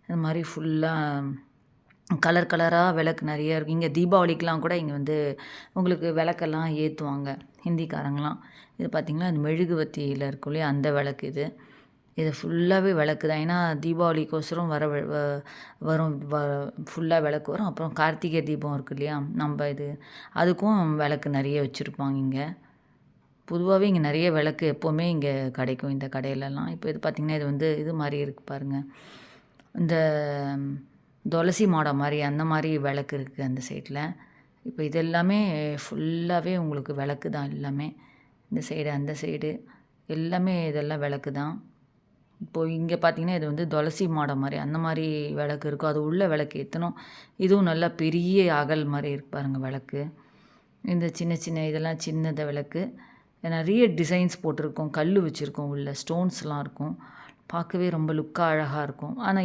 இந்த மாதிரி ஃபுல்லாக கலர் கலராக விளக்கு நிறைய இருக்குது. இங்கே தீபாவளிக்கெலாம் கூட இங்கே வந்து உங்களுக்கு விளக்கெல்லாம் ஏற்றுவாங்க ஹிந்திக்காரங்களாம். இது பார்த்திங்கன்னா இந்த மெழுகுவர்த்தியில் இருக்கும் இல்லையா, அந்த விளக்கு இது. இது ஃபுல்லாகவே விளக்கு தான். ஏன்னா தீபாவளிக்கோசரம் வரும் ஃபுல்லாக விளக்கு வரும். அப்புறம் கார்த்திகை தீபம் இருக்குது இல்லையா, நம்ம இது அதுக்கும் விளக்கு நிறைய வச்சுருப்பாங்க இங்கே. பொதுவாகவே இங்கே நிறைய விளக்கு எப்போவுமே இங்கே கிடைக்கும் இந்த கடையிலலாம். இப்போ இது பார்த்திங்கன்னா இது வந்து இது மாதிரி இருக்குது பாருங்கள், இந்த துளசி மாடம் மாதிரி அந்த மாதிரி விளக்கு இருக்குது அந்த சைடில். இப்போ இது எல்லாமே ஃபுல்லாகவே உங்களுக்கு விளக்கு தான் எல்லாமே. இந்த சைடு அந்த சைடு எல்லாமே இதெல்லாம் விளக்கு தான். இப்போது இங்கே பார்த்திங்கன்னா இது வந்து துளசி மாடம் மாதிரி அந்த மாதிரி விளக்கு இருக்கும். அது உள்ள விளக்கு ஏற்றணும். இதுவும் நல்லா பெரிய அகல் மாதிரி இருக்கு பாருங்கள் விளக்கு. இந்த சின்ன சின்ன இதெல்லாம் சின்னத விளக்கு. நிறைய டிசைன்ஸ் போட்டிருக்கோம், கல் வச்சுருக்கோம், உள்ள ஸ்டோன்ஸ்லாம் இருக்கும். பார்க்கவே ரொம்ப லுக்காக அழகாக இருக்கும். ஆனால்